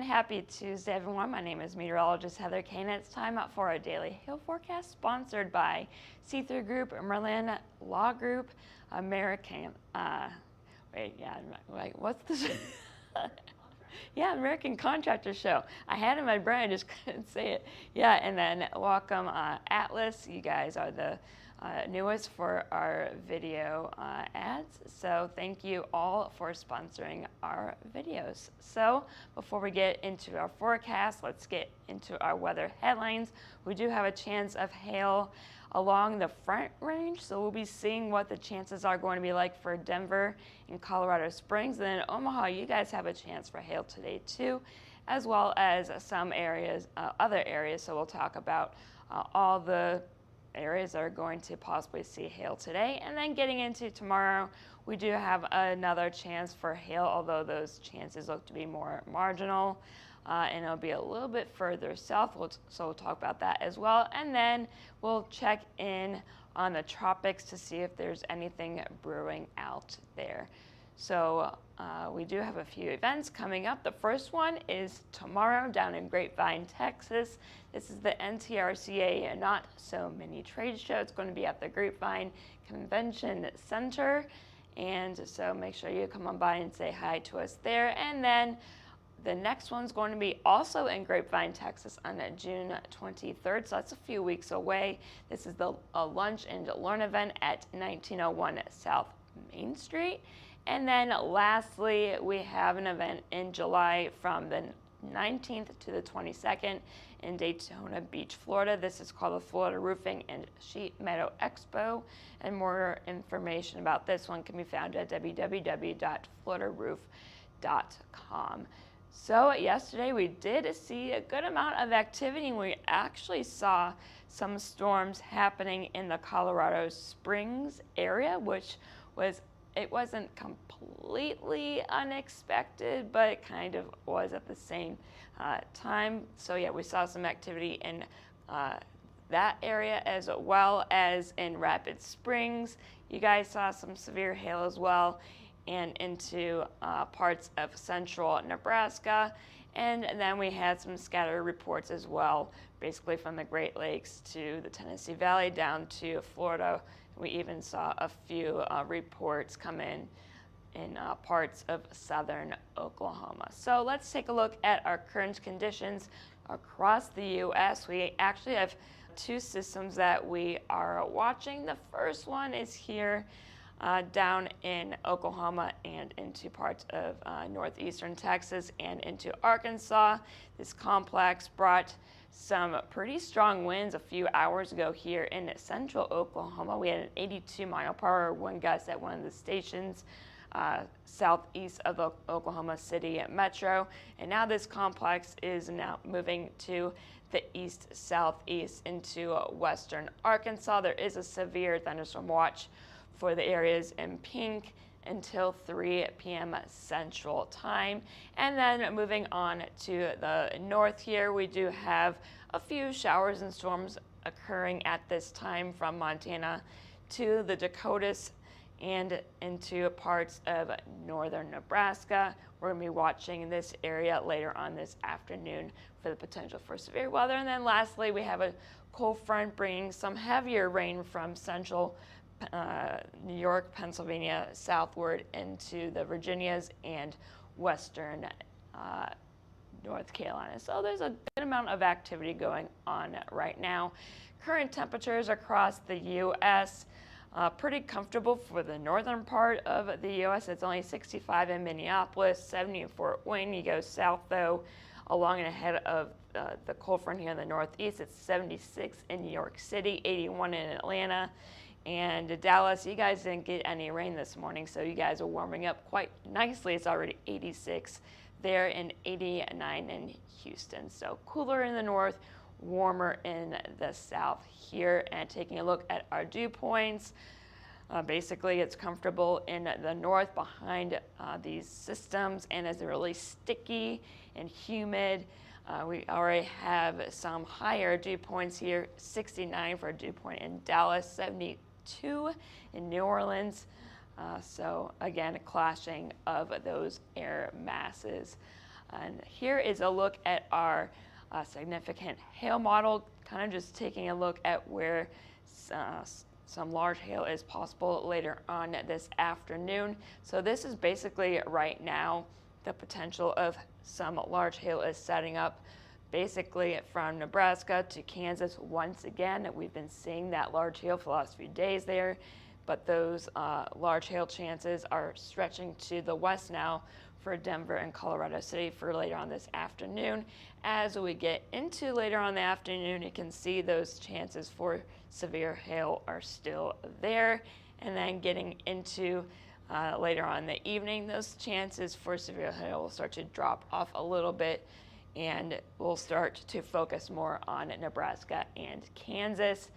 happy Tuesday, everyone. My name is meteorologist Heather Kane. It's time out for our daily hail forecast sponsored by See-Through Group, Merlin Law Group, American, what's this? Yeah, American Contractor Show. I had it in my brain, I just couldn't say it. Yeah, and then welcome Atlas. You guys are the newest for our video ads. So thank you all for sponsoring our videos. So before we get into our forecast, let's get into our weather headlines. We do have a chance of hail along the Front Range, so we'll be seeing what the chances are going to be like for Denver and Colorado Springs. And then Omaha, you guys have a chance for hail today too, as well as some areas, other areas. So we'll talk about all the areas that are going to possibly see hail today. And then getting into tomorrow, we do have another chance for hail, although those chances look to be more marginal. And it'll be a little bit further south, so we'll talk about that as well. And then we'll check in on the tropics to see if there's anything brewing out there. So we do have a few events coming up. The first one is tomorrow down in Grapevine, Texas. This is the NTRCA Not So Many Trade Show. It's going to be at the Grapevine Convention Center. And so make sure you come on by and say hi to us there. And then the next one's going to be also in Grapevine, Texas on June 23rd, so that's a few weeks away. This is the Lunch and Learn event at 1901 South Main Street. And then lastly, we have an event in July from the 19th to the 22nd in Daytona Beach, Florida. This is called the Florida Roofing and Sheet Metal Expo, and more information about this one can be found at www.floridaroof.com. So yesterday we did see a good amount of activity, and we actually saw some storms happening in the Colorado Springs area, which it wasn't completely unexpected, but it kind of was at the same time. So yeah, we saw some activity in that area as well as in Rapid Springs. You guys saw some severe hail as well, and into parts of central Nebraska. And then we had some scattered reports as well, basically from the Great Lakes to the Tennessee Valley down to Florida. We even saw a few reports come in parts of southern Oklahoma. So let's take a look at our current conditions across the U.S. We actually have two systems that we are watching. The first one is here down in Oklahoma and into parts of northeastern Texas and into Arkansas. This complex brought some pretty strong winds a few hours ago here in central Oklahoma. We had an 82-mile-per-hour wind gust at one of the stations southeast of the Oklahoma City Metro. And now this complex is now moving to the east-southeast into western Arkansas. There is a severe thunderstorm watch for the areas in pink until 3 p.m. Central Time. And then moving on to the north here, we do have a few showers and storms occurring at this time from Montana to the Dakotas and into parts of northern Nebraska. We're going to be watching this area later on this afternoon for the potential for severe weather. And then lastly, we have a cold front bringing some heavier rain from central New York, Pennsylvania, southward into the Virginias and western North Carolina. So there's a good amount of activity going on right now. Current temperatures across the U.S. Pretty comfortable for the northern part of the U.S. It's only 65 in Minneapolis, 70 in Fort Wayne. You go south though, along and ahead of the cold front here in the northeast, it's 76 in New York City, 81 in Atlanta. And Dallas, you guys didn't get any rain this morning, so you guys are warming up quite nicely. It's already 86 there and 89 in Houston. So cooler in the north, warmer in the south here. And taking a look at our dew points, basically it's comfortable in the north behind these systems, and it's really sticky and humid. We already have some higher dew points here, 69 for a dew point in Dallas, 72 in New Orleans. So again, a clashing of those air masses. And here is a look at our significant hail model, kind of just taking a look at where some large hail is possible later on this afternoon. So this is basically right now the potential of some large hail is setting up basically from Nebraska to Kansas. Once again, we've been seeing that large hail for the last few days there, but those large hail chances are stretching to the west now for Denver and Colorado City for later on this afternoon. As we get into later on the afternoon, you can see those chances for severe hail are still there. And then getting into later on in the evening, those chances for severe hail will start to drop off a little bit, and we'll start to focus more on Nebraska and Kansas.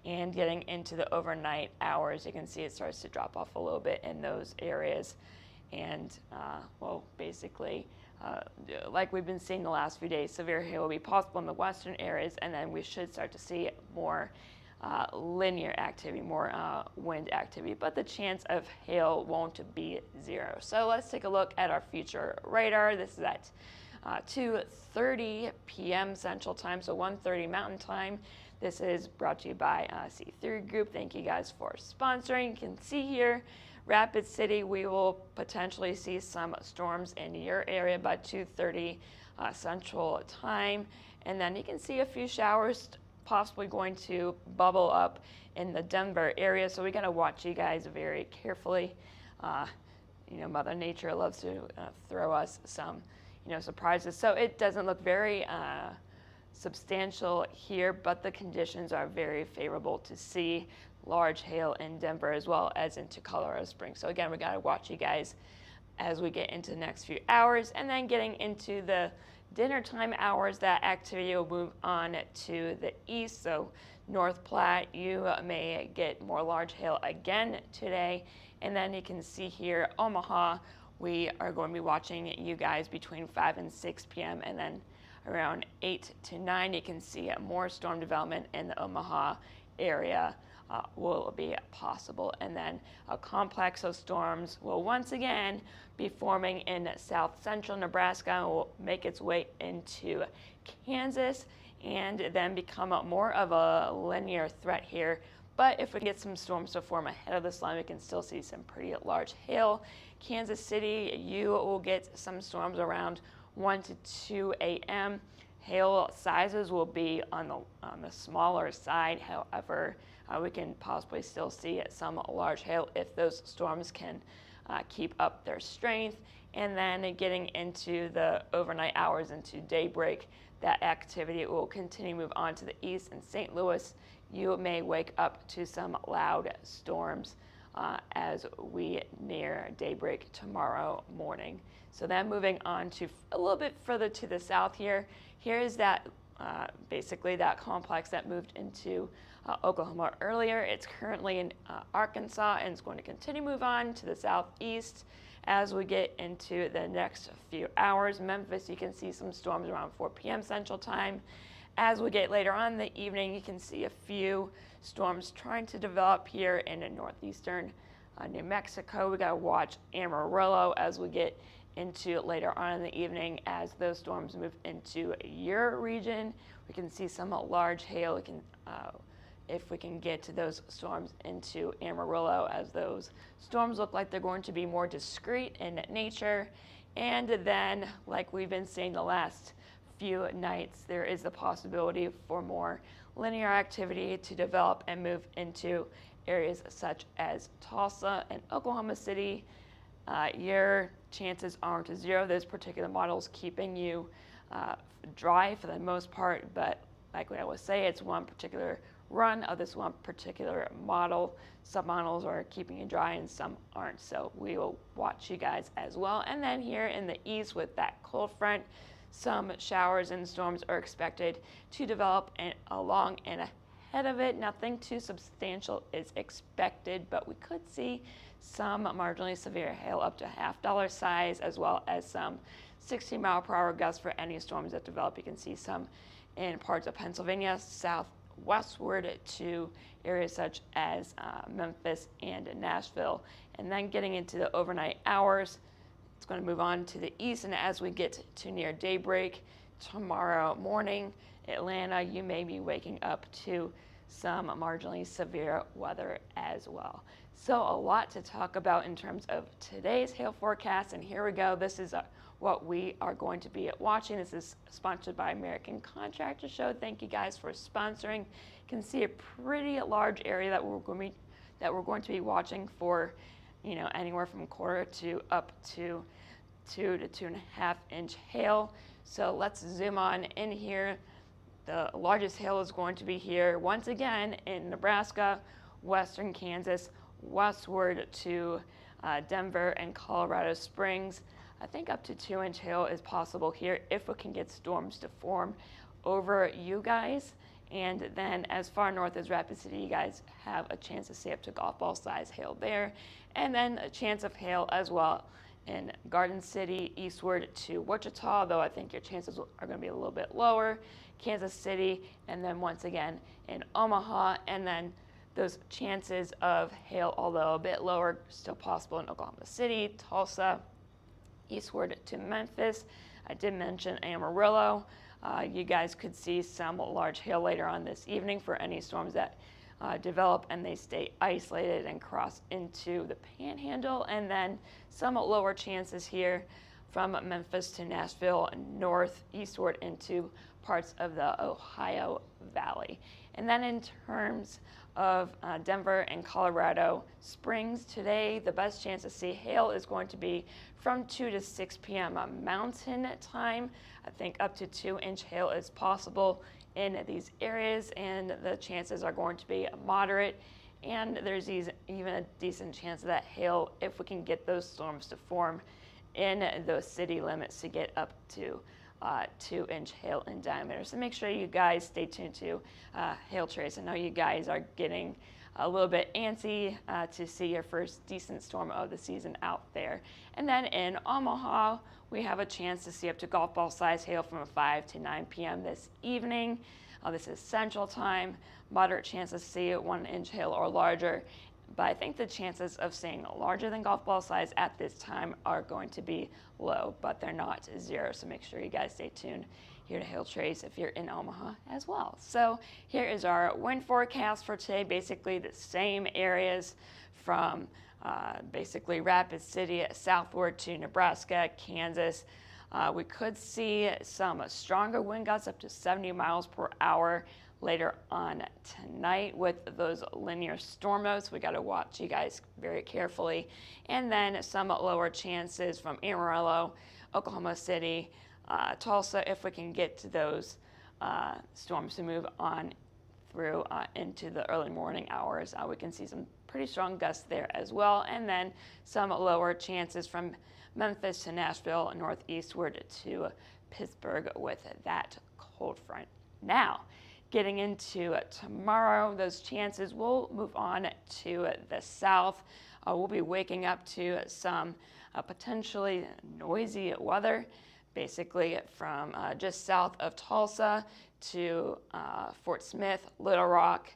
And getting into the overnight hours, you can see it starts to drop off a little bit in those areas. And well, basically, like we've been seeing the last few days, severe hail will be possible in the western areas, and then we should start to see more linear activity, more wind activity, but the chance of hail won't be zero. So let's take a look at our future radar. This is at 2:30 p.m. Central Time, so 1:30 Mountain Time. This is brought to you by C3 Group. Thank you guys for sponsoring. You can see here, Rapid City, we will potentially see some storms in your area by 2:30 Central Time. And then you can see a few showers possibly going to bubble up in the Denver area. So we got to watch you guys very carefully. Mother Nature loves to throw us some, surprises. So it doesn't look very substantial here, but the conditions are very favorable to see large hail in Denver as well as into Colorado Springs. So again, we got to watch you guys as we get into the next few hours. And then getting into the dinner time hours, that activity will move on to the east. So North Platte, you may get more large hail again today. And then you can see here, Omaha, we are going to be watching you guys between 5 and 6 p.m. And then around 8 to 9, you can see more storm development in the Omaha area will be possible. And then a complex of storms will once again be forming in south central Nebraska and will make its way into Kansas and then become more of a linear threat here. But if we get some storms to form ahead of this line, we can still see some pretty large hail. Kansas City, you will get some storms around 1 to 2 a.m. Hail sizes will be on the smaller side. However, we can possibly still see some large hail if those storms can keep up their strength. And then getting into the overnight hours into daybreak, that activity will continue to move on to the east. In St. Louis, you may wake up to some loud storms as we near daybreak tomorrow morning. So then moving on to a little bit further to the south here. Here's that basically that complex that moved into Oklahoma earlier. It's currently in Arkansas and it's going to continue to move on to the southeast as we get into the next few hours. Memphis, you can see some storms around 4 p.m. Central Time. As we get later on in the evening, you can see a few storms trying to develop here in northeastern New Mexico. We got to watch Amarillo as we get into later on in the evening. As those storms move into your region, we can see some large hail. If we can get to those storms into Amarillo, as those storms look like they're going to be more discrete in nature. And then, like we've been seeing the last few nights, there is the possibility for more linear activity to develop and move into areas such as Tulsa and Oklahoma City. Your chances aren't zero. Those particular models keeping you dry for the most part, but like I always say, it's one particular run of this one particular model. Some models are keeping you dry and some aren't, so we will watch you guys as well. And then here in the east with that cold front, some showers and storms are expected to develop along and ahead of it. Nothing too substantial is expected, but we could see some marginally severe hail up to $0.5 size, as well as some 60-mile-per-hour gusts for any storms that develop. You can see some in parts of Pennsylvania, southwestward to areas such as Memphis and Nashville. And then getting into the overnight hours, It's going to move on to the east, and as we get to near daybreak tomorrow morning, Atlanta, you may be waking up to some marginally severe weather as well. So a lot to talk about in terms of today's hail forecast, and here we go. This is what we are going to be watching. This is sponsored by American Contractor Show. Thank you guys for sponsoring. You can see a pretty large area that we're going to be watching for, anywhere from a quarter to up to 2 to 2.5 inch hail. So let's zoom on in here. The largest hail is going to be here once again in Nebraska, western Kansas, westward to Denver and Colorado Springs. I think up to 2-inch hail is possible here if we can get storms to form over you guys. And then as far north as Rapid City, you guys have a chance to see up to golf ball size hail there. And then a chance of hail as well in Garden City, eastward to Wichita, though I think your chances are going to be a little bit lower. Kansas City, and then once again in Omaha, and then those chances of hail, although a bit lower, still possible in Oklahoma City, Tulsa, eastward to Memphis. I did mention Amarillo. You guys could see some large hail later on this evening for any storms that develop and they stay isolated and cross into the Panhandle, and then some lower chances here from Memphis to Nashville and northeastward into parts of the Ohio Valley. And then in terms of Denver and Colorado Springs today, the best chance to see hail is going to be from 2 to 6 p.m. Mountain time. I think up to 2-inch hail is possible in these areas, and the chances are going to be moderate. And there's even a decent chance of that hail if we can get those storms to form in those city limits to get up to 2-inch hail in diameter. So make sure you guys stay tuned to Hail Trace. I know you guys are getting a little bit antsy to see your first decent storm of the season out there. And then in Omaha, we have a chance to see up to golf ball size hail from 5 to 9 p.m. this evening. This is Central Time. Moderate chance to see 1-inch hail or larger. But I think the chances of seeing larger than golf ball size at this time are going to be low, but they're not zero. So make sure you guys stay tuned here to Hail Trace if you're in Omaha as well. So here is our wind forecast for today. Basically the same areas from basically Rapid City southward to Nebraska, Kansas. We could see some stronger wind gusts up to 70 miles per hour later on tonight with those linear storm modes. We got to watch you guys very carefully. And then some lower chances from Amarillo, Oklahoma City, Tulsa, if we can get to those storms to move on through into the early morning hours. We can see some pretty strong gusts there as well. And then some lower chances from Memphis to Nashville, northeastward to Pittsburgh with that cold front. Now, getting into tomorrow, those chances will move on to the south. We'll be waking up to some potentially noisy weather, basically from just south of Tulsa to Fort Smith, Little Rock,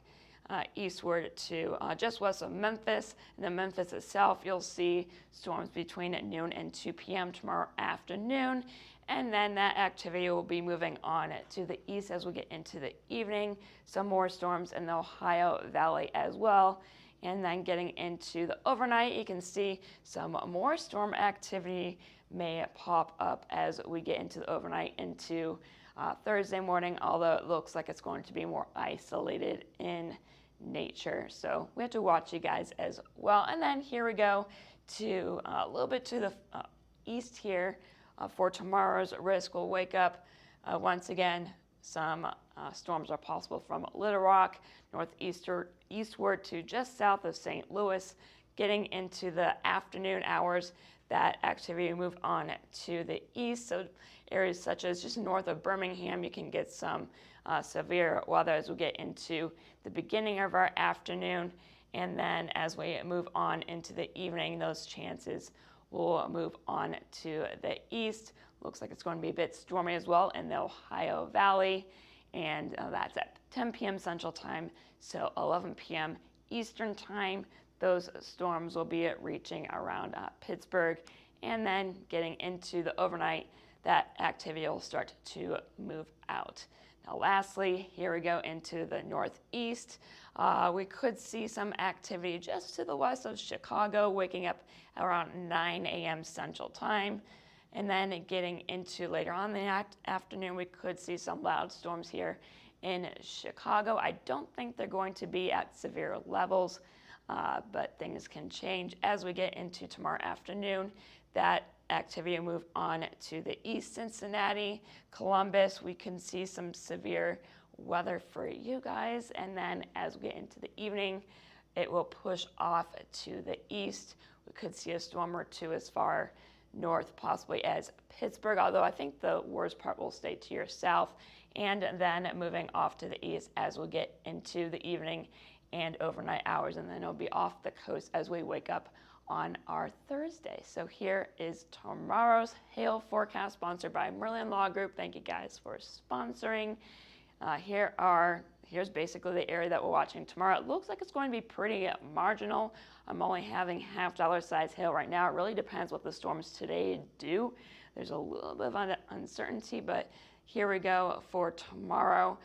eastward to just west of Memphis. And then Memphis itself, you'll see storms between noon and 2 p.m. tomorrow afternoon. And then that activity will be moving on to the east as we get into the evening. Some more storms in the Ohio Valley as well. And then getting into the overnight, you can see some more storm activity may pop up as we get into the overnight into Thursday morning, although it looks like it's going to be more isolated in nature. So we have to watch you guys as well. And then here we go to a little bit to the east here. For tomorrow's risk, we'll wake up once again. Some storms are possible from Little Rock, eastward to just south of St. Louis. Getting into the afternoon hours, that activity moved on to the east. So areas such as just north of Birmingham, you can get some severe weather as we get into the beginning of our afternoon. And then as we move on into the evening, those chances will move on to the east. Looks like it's going to be a bit stormy as well in the Ohio Valley, and that's at 10 p.m. Central Time, so 11 p.m. Eastern Time. Those storms will be reaching around Pittsburgh and then getting into the overnight, that activity will start to move out. Now lastly, here we go into the northeast. We could see some activity just to the west of Chicago, waking up around 9 a.m. Central Time. And then getting into later on in the afternoon, we could see some loud storms here in Chicago. I don't think they're going to be at severe levels, but things can change as we get into tomorrow afternoon. That activity will move on to the east, Cincinnati, Columbus. We can see some severe weather for you guys. And then as we get into the evening, it will push off to the east. We could see a storm or two as far north possibly as Pittsburgh, although I think the worst part will stay to your south, and then moving off to the east as we get into the evening and overnight hours, and then it'll be off the coast as we wake up on our Thursday. So here is tomorrow's hail forecast, sponsored by Merlin Law Group. Thank you guys for sponsoring. Here's basically the area that we're watching tomorrow. It looks like it's going to be pretty marginal. I'm only having half-dollar size hail right now. It really depends what the storms today do. There's a little bit of uncertainty, but here we go for tomorrow.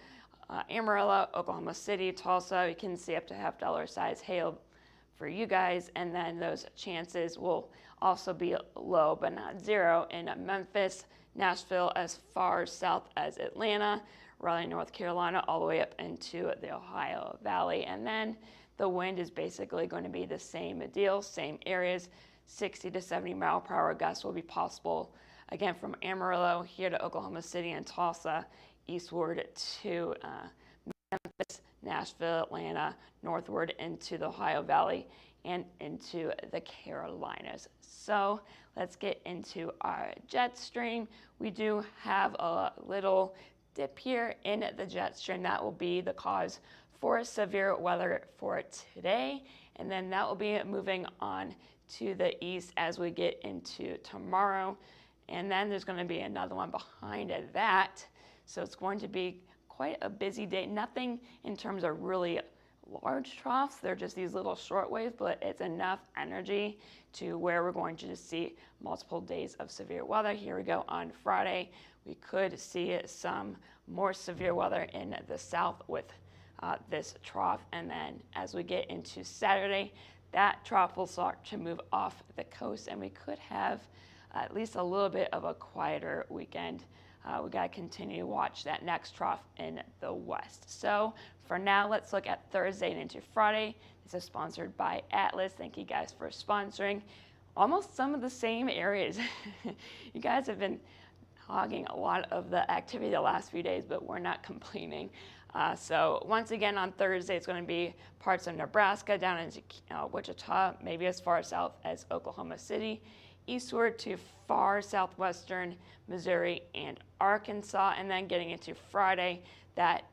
Amarillo, Oklahoma City, Tulsa, you can see up to half-dollar size hail for you guys, and then those chances will also be low but not zero in Memphis, Nashville, as far south as Atlanta, Raleigh, North Carolina, all the way up into the Ohio Valley. And then the wind is basically going to be the same deal, same areas. 60 to 70 mile per hour gusts will be possible, again, from Amarillo here to Oklahoma City and Tulsa, eastward to Memphis, Nashville, Atlanta, northward into the Ohio Valley and into the Carolinas. So let's get into our jet stream. We do have a little dip here in the jet stream. That will be the cause for severe weather for today, and then that will be moving on to the east as we get into tomorrow, and then there's going to be another one behind that. So it's going to be quite a busy day. Nothing in terms of really large troughs, they're just these little short waves, but it's enough energy to where we're going to just see multiple days of severe weather. Here we go on Friday. We could see some more severe weather in the south with this trough, and then as we get into Saturday, that trough will start to move off the coast, and we could have at least a little bit of a quieter weekend. We got to continue to watch that next trough in the west. So for now, let's look at Thursday and into Friday. This is sponsored by Atlas. Thank you guys for sponsoring. Almost some of the same areas. You guys have been hogging a lot of the activity the last few days, but we're not complaining. So once again on Thursday, it's going to be parts of Nebraska down into Wichita, maybe as far south as Oklahoma City, eastward to far southwestern Missouri and Arkansas, and then getting into Friday, that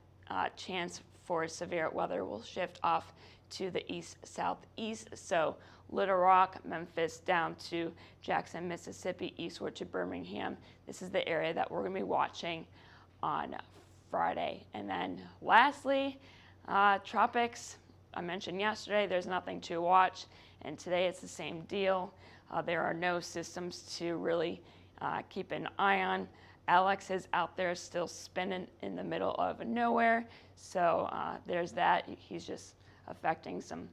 chance for severe weather will shift off to the east-southeast. So Little Rock, Memphis, down to Jackson, Mississippi, eastward to Birmingham. This is the area that we're going to be watching on Friday. And then lastly, tropics. I mentioned yesterday there's nothing to watch, and today it's the same deal. There are no systems to really keep an eye on. Alex is out there still spinning in the middle of nowhere, so there's that. He's just affecting some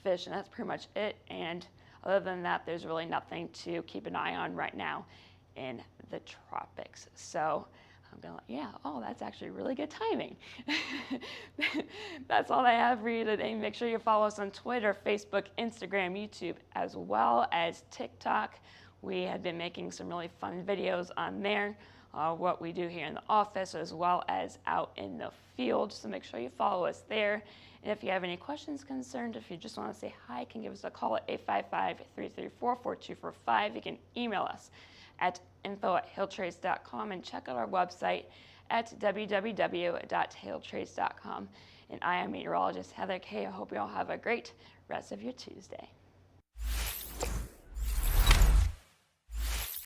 fish, and that's pretty much it. And other than that, there's really nothing to keep an eye on right now in the tropics. So I'm gonna that's actually really good timing. That's all I have for you today. Make sure you follow us on Twitter, Facebook, Instagram, YouTube, as well as TikTok. We have been making some really fun videos on there, what we do here in the office as well as out in the field. So make sure you follow us there. And if you have any questions, concerns, if you just want to say hi, you can give us a call at 855-334-4245. You can email us at info@hailtrace.com and check out our website at www.hailtrace.com. And I am meteorologist Heather Kay. I hope you all have a great rest of your Tuesday.